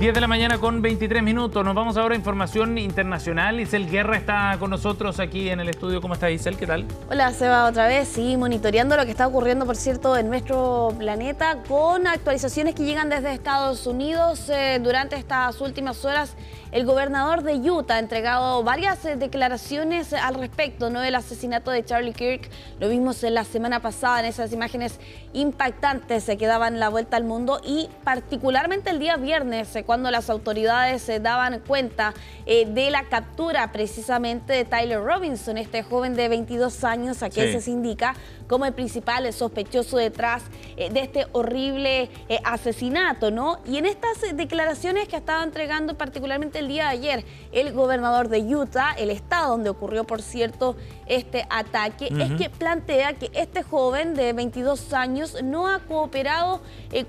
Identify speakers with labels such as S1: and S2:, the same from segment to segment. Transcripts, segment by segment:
S1: 10 de la mañana con 23 minutos. Nos vamos ahora a información internacional. Isel Guerra está con nosotros aquí en el estudio. ¿Cómo está, Isel? ¿Qué tal?
S2: Hola, Seba, otra vez. Sí, monitoreando lo que está ocurriendo, por cierto, en nuestro planeta, con actualizaciones que llegan desde Estados Unidos. Durante estas últimas horas, el gobernador de Utah ha entregado varias declaraciones al respecto, ¿no?, del asesinato de Charlie Kirk. Lo vimos la semana pasada en esas imágenes impactantes que daban la vuelta al mundo, y particularmente el día viernes, cuando las autoridades se daban cuenta de la captura precisamente de Tyler Robinson, este joven de 22 años, a quien se indica como el principal sospechoso detrás de este horrible asesinato, ¿no? Y en estas declaraciones que estaba entregando particularmente el día de ayer el gobernador de Utah, el estado donde ocurrió, por cierto, este ataque, es que plantea que este joven de 22 años no ha cooperado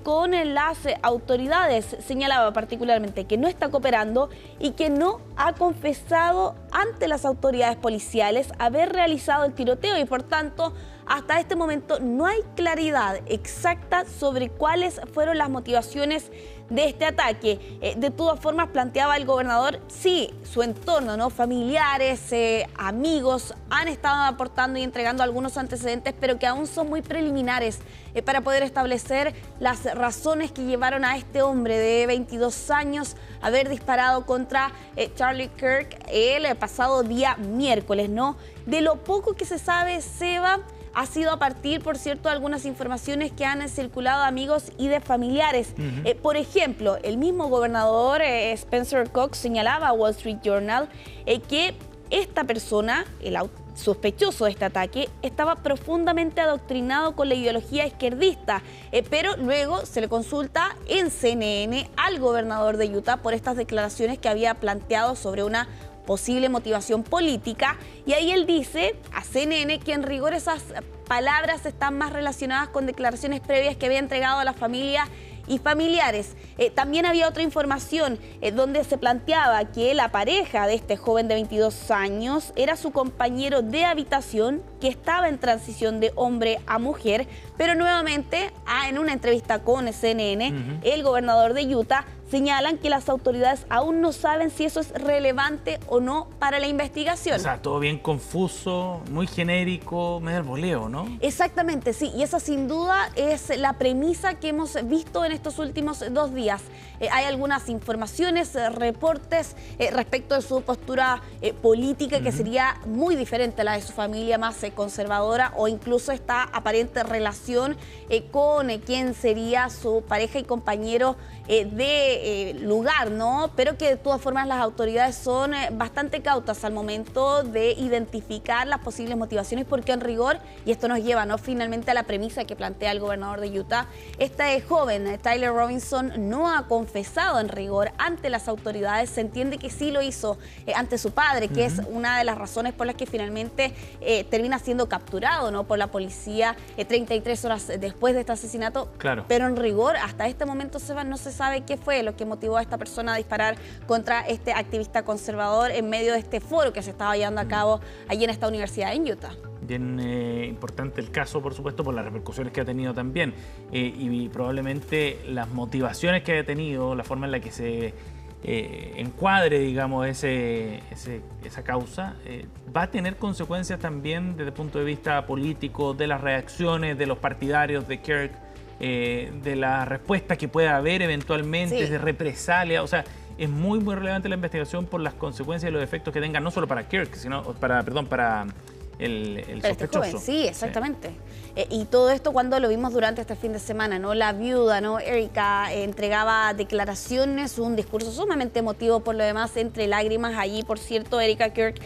S2: con las autoridades. Señalaba particularmente que no está cooperando y que no ha confesado ante las autoridades policiales haber realizado el tiroteo, y por tanto hasta este momento no hay claridad exacta sobre cuáles fueron las motivaciones de este ataque. De todas formas, planteaba el gobernador, sí, su entorno, ¿no?, familiares, amigos, han estado aportando y entregando algunos antecedentes, pero que aún son muy preliminares para poder establecer las razones que llevaron a este hombre de 22 años a haber disparado contra Charlie Kirk el pasado día miércoles, ¿no? De lo poco que se sabe, Seba, ha sido a partir, por cierto, de algunas informaciones que han circulado de amigos y de familiares. Por ejemplo, el mismo gobernador Spencer Cox señalaba a Wall Street Journal que esta persona, el sospechoso de este ataque, estaba profundamente adoctrinado con la ideología izquierdista, pero luego se le consulta en CNN al gobernador de Utah por estas declaraciones que había planteado sobre una posible motivación política, y ahí él dice a CNN que en rigor esas palabras están más relacionadas con declaraciones previas que había entregado a la familia y familiares. También había otra información donde se planteaba que la pareja de este joven de 22 años era su compañero de habitación, que estaba en transición de hombre a mujer, pero nuevamente en una entrevista con CNN, el gobernador de Utah señalan que las autoridades aún no saben si eso es relevante o no para la investigación.
S1: O sea, todo bien confuso, muy genérico, medio al voleo, ¿no?
S2: Exactamente, sí, y esa sin duda es la premisa que hemos visto en estos últimos 2 días. Hay algunas informaciones, reportes respecto de su postura política, que sería muy diferente a la de su familia más conservadora, o incluso esta aparente relación con quien sería su pareja y compañero de lugar, ¿no? Pero que de todas formas las autoridades son bastante cautas al momento de identificar las posibles motivaciones, porque en rigor, y esto nos lleva, ¿no?, finalmente a la premisa que plantea el gobernador de Utah, este joven, Tyler Robinson, no ha confesado en rigor ante las autoridades. Se entiende que sí lo hizo ante su padre, que es una de las razones por las que finalmente termina siendo capturado, ¿no?, por la policía 33 horas después de este asesinato.
S1: Claro.
S2: Pero en rigor, hasta este momento, Seba, no se sabe qué fue lo que motivó a esta persona a disparar contra este activista conservador en medio de este foro que se estaba llevando a cabo allí en esta universidad en Utah.
S1: Bien importante el caso, por supuesto, por las repercusiones que ha tenido también, y probablemente las motivaciones que ha tenido, la forma en la que se encuadre, digamos, esa causa, va a tener consecuencias también desde el punto de vista político, de las reacciones de los partidarios de Kirk, de la respuesta que pueda haber eventualmente, de represalia. O sea, es muy relevante la investigación por las consecuencias y los efectos que tenga, no solo para Kirk, sino para el sospechoso.
S2: Joven, sí, exactamente. Y todo esto cuando lo vimos durante este fin de semana, ¿no? La viuda, ¿no?, Erika, entregaba declaraciones, un discurso sumamente emotivo por lo demás, entre lágrimas. Allí, por cierto, Erika Kirk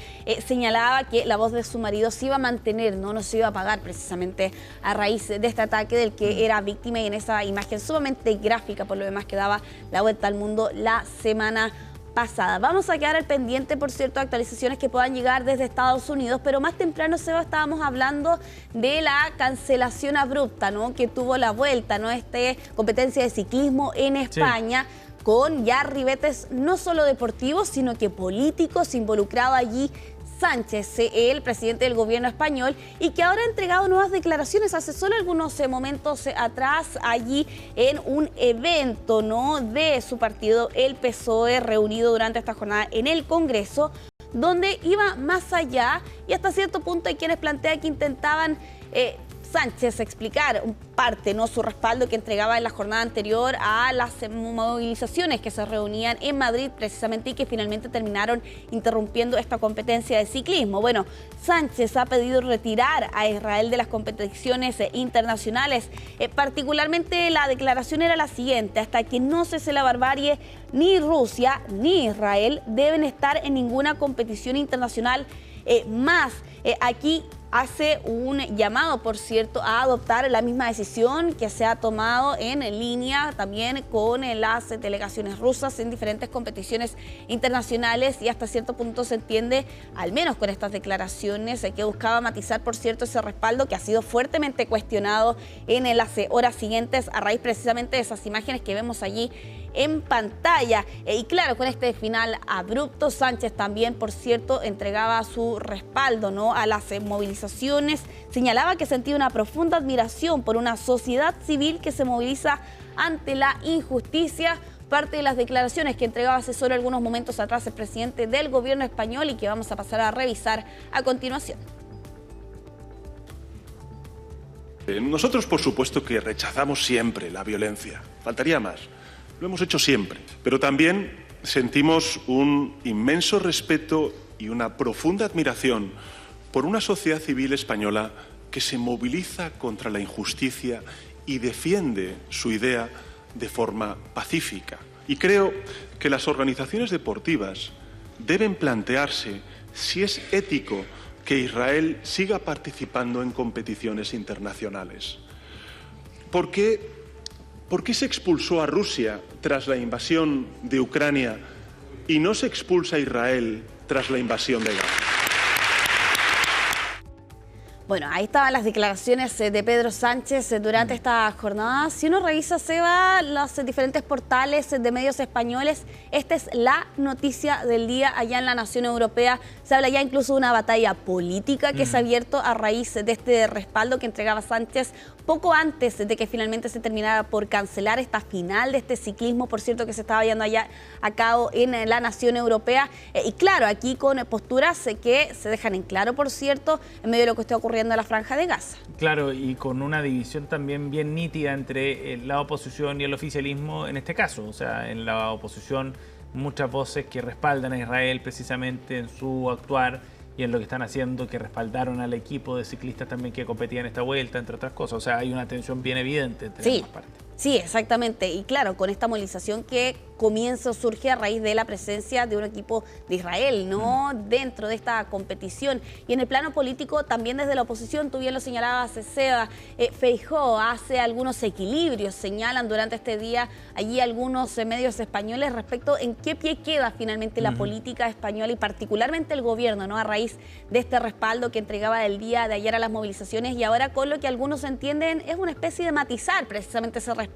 S2: señalaba que la voz de su marido se iba a mantener, no se iba a apagar, precisamente a raíz de este ataque del que era víctima, y en esa imagen sumamente gráfica por lo demás que daba la vuelta al mundo la semana pasada. Vamos a quedar al pendiente, por cierto, de actualizaciones que puedan llegar desde Estados Unidos, pero más temprano, Seba, estábamos hablando de la cancelación abrupta, ¿no?, que tuvo la vuelta, ¿no?, competencia de ciclismo en España, con ya ribetes no solo deportivos, sino que políticos involucrados allí Sánchez, el presidente del gobierno español, y que ahora ha entregado nuevas declaraciones hace solo algunos momentos atrás allí en un evento, ¿no?, de su partido, el PSOE, reunido durante esta jornada en el Congreso, donde iba más allá y hasta cierto punto hay quienes plantean que intentaban Sánchez explicar parte, ¿no?, su respaldo que entregaba en la jornada anterior a las movilizaciones que se reunían en Madrid precisamente y que finalmente terminaron interrumpiendo esta competencia de ciclismo. Bueno, Sánchez ha pedido retirar a Israel de las competiciones internacionales. Particularmente la declaración era la siguiente: hasta que no cese la barbarie, ni Rusia ni Israel deben estar en ninguna competición internacional más. Aquí hace un llamado, por cierto, a adoptar la misma decisión que se ha tomado en línea también con las delegaciones rusas en diferentes competiciones internacionales, y hasta cierto punto se entiende, al menos con estas declaraciones, que buscaba matizar, por cierto, ese respaldo que ha sido fuertemente cuestionado en las horas siguientes a raíz precisamente de esas imágenes que vemos allí en pantalla. Y claro, con este final abrupto, Sánchez también, por cierto, entregaba su respaldo, ¿no?, a las movilizaciones. Señalaba que sentía una profunda admiración por una sociedad civil que se moviliza ante la injusticia. Parte de las declaraciones que entregaba hace solo algunos momentos atrás el presidente del gobierno español y que vamos a pasar a revisar a continuación.
S3: Nosotros, por supuesto, que rechazamos siempre la violencia. Faltaría más. Lo hemos hecho siempre. Pero también sentimos un inmenso respeto y una profunda admiración por una sociedad civil española que se moviliza contra la injusticia y defiende su idea de forma pacífica. Y creo que las organizaciones deportivas deben plantearse si es ético que Israel siga participando en competiciones internacionales. ¿Por qué se expulsó a Rusia tras la invasión de Ucrania y no se expulsa a Israel tras la invasión de Gaza?
S2: Bueno, ahí estaban las declaraciones de Pedro Sánchez durante esta jornada. Si uno revisa, Seba, los diferentes portales de medios españoles, esta es la noticia del día allá en la nación europea. Se habla ya incluso de una batalla política que se ha abierto a raíz de este respaldo que entregaba Sánchez poco antes de que finalmente se terminara por cancelar esta final de este ciclismo, por cierto, que se estaba llevando allá a cabo en la nación europea. Y claro, aquí con posturas que se dejan en claro, por cierto, en medio de lo que está ocurriendo en la Franja de Gaza.
S1: Claro, y con una división también bien nítida entre la oposición y el oficialismo en este caso. O sea, en la oposición muchas voces que respaldan a Israel precisamente en su actuar y en lo que están haciendo, que respaldaron al equipo de ciclistas también que competía en esta vuelta, entre otras cosas. O sea, hay una tensión bien evidente entre ambas partes.
S2: Sí, exactamente. Y claro, con esta movilización que comienza o surge a raíz de la presencia de un equipo de Israel, ¿no?, dentro de esta competición. Y en el plano político, también desde la oposición, tú bien lo señalabas, Seba, Feijóo hace algunos equilibrios, señalan durante este día allí algunos medios españoles respecto en qué pie queda finalmente la política española y particularmente el gobierno, ¿no?, a raíz de este respaldo que entregaba el día de ayer a las movilizaciones, y ahora con lo que algunos entienden es una especie de matizar precisamente ese respaldo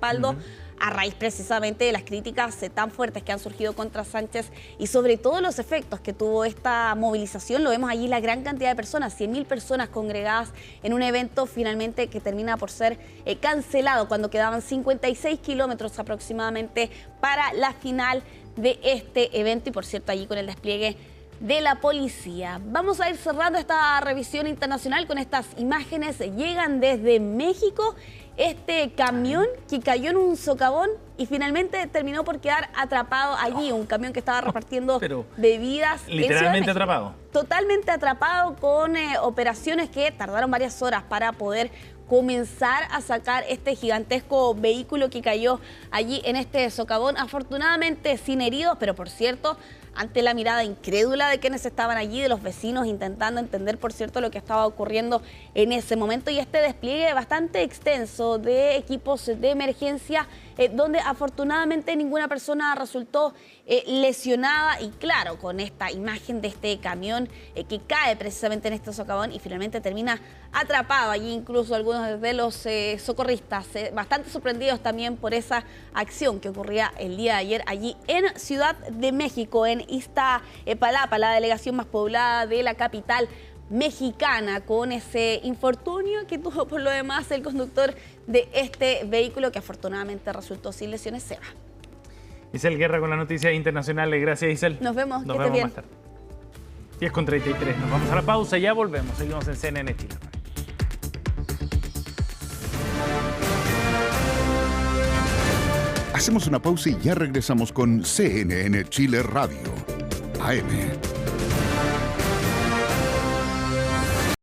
S2: a raíz precisamente de las críticas tan fuertes que han surgido contra Sánchez y sobre todo los efectos que tuvo esta movilización. Lo vemos allí, la gran cantidad de personas, 100.000 personas congregadas en un evento finalmente que termina por ser cancelado cuando quedaban 56 kilómetros aproximadamente para la final de este evento y, por cierto, allí con el despliegue de la policía. Vamos a ir cerrando esta revisión internacional con estas imágenes. Llegan desde México este camión que cayó en un socavón y finalmente terminó por quedar atrapado allí. Un camión que estaba repartiendo bebidas.
S1: Literalmente atrapado.
S2: Totalmente atrapado, con operaciones que tardaron varias horas para poder comenzar a sacar este gigantesco vehículo que cayó allí en este socavón. Afortunadamente sin heridos, pero por cierto, ante la mirada incrédula de quienes estaban allí, de los vecinos intentando entender, por cierto, lo que estaba ocurriendo en ese momento, y este despliegue bastante extenso de equipos de emergencia donde afortunadamente ninguna persona resultó lesionada. Y claro, con esta imagen de este camión que cae precisamente en este socavón y finalmente termina atrapado allí, incluso algunos de los socorristas bastante sorprendidos también por esa acción que ocurría el día de ayer allí en Ciudad de México, en Iztapalapa, la delegación más poblada de la capital mexicana, con ese infortunio que tuvo por lo demás el conductor de este vehículo, que afortunadamente resultó sin lesiones. Seba.
S1: Isel Guerra con las noticias internacionales. Gracias, Isel.
S2: Nos vemos.
S1: Nos vemos más tarde. 10:33. Nos vamos a la pausa y ya volvemos. Seguimos en CNN Chile.
S4: Hacemos una pausa y ya regresamos con CNN Chile Radio, AM.